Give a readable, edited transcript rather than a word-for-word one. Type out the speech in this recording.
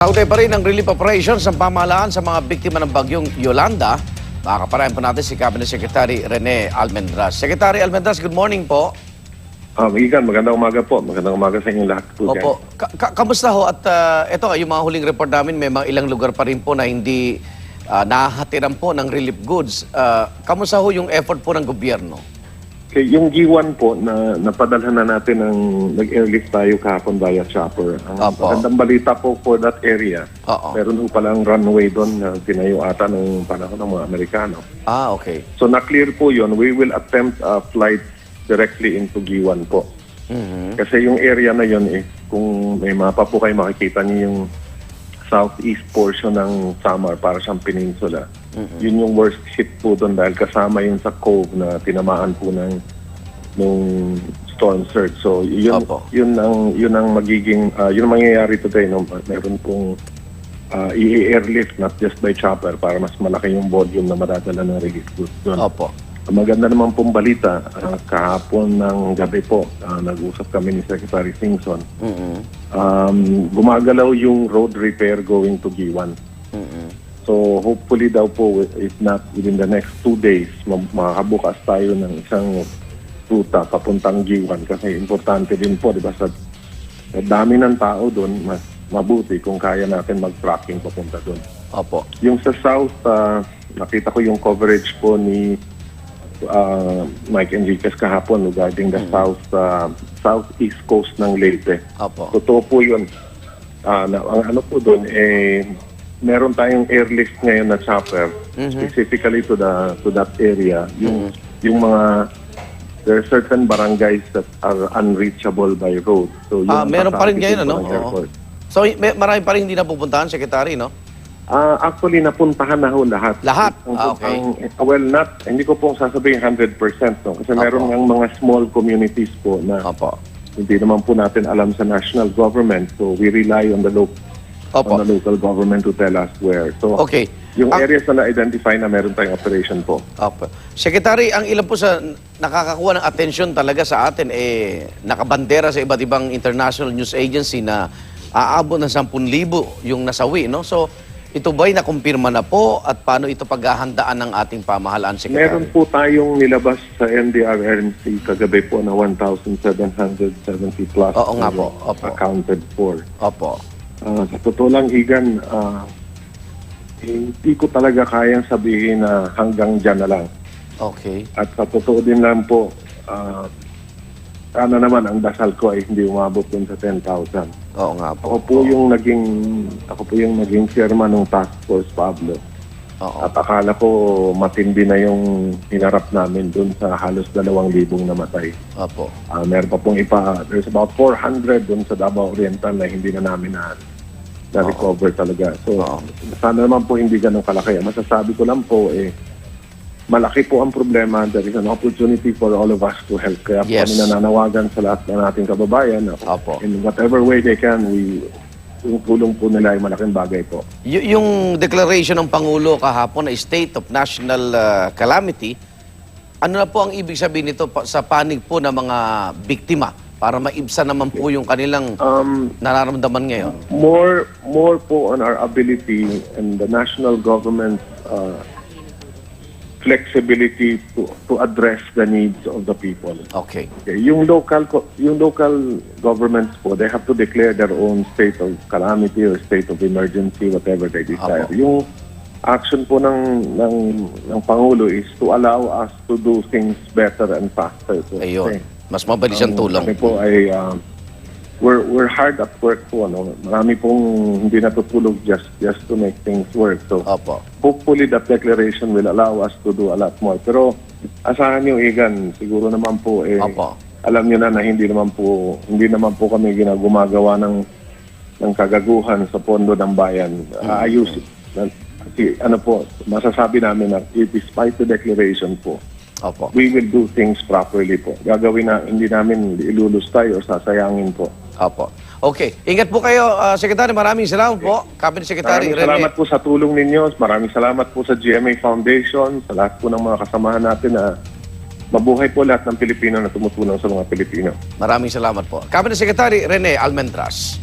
Kaugnay pa rin ang relief operations ng pamahalaan sa mga biktima ng bagyong Yolanda. Makakaparayan po natin si Cabinet Secretary Rene Almendras. Secretary Almendras, good morning po. Igan, magandang umaga po. Magandang umaga sa inyong lahat po. Opo. Kamusta ho? At ito, yung mga huling report namin, may mga ilang lugar pa rin po na hindi nahatiran po ng relief goods. Kamusta ho yung effort po ng gobyerno? Okay, yung G1 po na napadalhan na natin ng nag-airlift tayo kahapon via chopper. Ang Opo. magandang balita po for that area. Oo. Meron po palang runway doon na tinayo ata ng panahon ng mga Amerikano. Okay. So na-clear po yun. We will attempt a flight directly into G1 po. Kasi yung area na yun, kung may mapa po kayo, makikita niyo yung southeast portion ng Samar para siyang peninsula. Yun yung worst hit po doon dahil kasama yun sa cove na tinamaan po ng storm surge. So yun, Opo. yun ang magiging yun ang mangyayari today, no? Meron pong i-airlift not just by chopper para mas malaki yung volume na madadala ng relief goods doon. Opo. Maganda naman pong balita, kahapon ng gabi po, nag-usap kami ni Secretary Singson. Gumagalaw yung road repair going to G1. So hopefully daw po, if not within the next 2 days, makakabukas tayo ng isang ruta papuntang G1 kasi importante din po, di ba, sa dami ng tao doon, mas mabuti kung kaya natin mag-tracking papunta doon. Opo. Yung sa south, nakita ko yung coverage po ni Mike Enriquez kahapon regarding the southeast coast ng Leyte. Opo. Totoo po yun. Ang ano po doon, meron tayong airlift ngayon na chopper specifically to that area. Yung mga, there are certain barangays that are unreachable by road. So, Meron pa rin ngayon, ano? Oo. So, marami pa rin hindi napupuntahan, Secretary, no? Actually, napuntahan na ho lahat. Lahat? Okay. Well, hindi ko pong sasabihin 100%. No? Kasi meron ng mga small communities po na Opo. hindi naman po natin alam sa national government. So, we rely on the local government to tell us where. So, Okay. yung areas na na-identify na meron tayong operation po. Opo. Secretary, ang ilan po sa nakakakuha ng atensyon talaga sa atin, nakabandera sa iba't ibang international news agency na aabot ng 10,000 yung nasawi, no? So, ito ba'y nakumpirma na po at paano ito paghahandaan ng ating pamahalaan, Secretary? Meron po tayong nilabas sa NDRRMC kagabi po na 1,770 plus Oo nga po. Opo. accounted for. Opo. Sa totoo lang, Igan, hindi ko talaga kayang sabihin na hanggang dyan na lang. Okay. At sa totoo din lang po, sana naman ang dasal ko ay hindi umabot dun sa 10,000. Oo nga po. Ako po yung naging chairman ng task force, Pablo. Oo. At akala ko matindi na yung hinarap namin dun sa halos 2,000 namatay. Opo. Meron pa pong there's about 400 dun sa Davao Oriental na hindi na namin na-recover talaga. So, sana naman po hindi ganun kalaki. Masasabi ko lang po, malaki po ang problema. There is an opportunity for all of us to help. Kaya po kami nananawagan sa lahat ng ating kababayan. Opo. In whatever way they can, yung tulong po nila ay malaking bagay po. Yung declaration ng Pangulo kahapon na State of National Calamity, ano na po ang ibig sabihin nito sa panig po ng mga biktima para maibsan naman po yung kanilang nararamdaman ngayon? More po on our ability and the national government flexibility to address the needs of the people. Okay. Yung local governments po, they have to declare their own state of calamity or state of emergency, whatever they desire. Apo. Yung action po ng Pangulo is to allow us to do things better and faster. So, Ayun. Mas mabilis ang tulong. Kami po ay we're hard at work po. Ano? Marami pong hindi natutulog just to make things work. So, Opo. hopefully that declaration will allow us to do a lot more. Pero asahan niyo, Igan, siguro naman po, Opo. alam niyo na hindi naman po kami gumagawa ng kagaguhan sa pondo ng bayan. Ayos. Kasi ano po, masasabi namin na despite the declaration po, Opo. we will do things properly po. Gagawin na, hindi namin ilulustay o sasayangin po. Opo. Okay. Ingat po kayo, Secretary. Maraming salamat po. Cabinet Secretary Maraming Rene. salamat po sa tulong ninyo. Maraming salamat po sa GMA Foundation, sa lahat po ng mga kasamahan natin na mabuhay po lahat ng Pilipino na tumutulong sa mga Pilipino. Maraming salamat po. Cabinet Secretary Rene Almendras.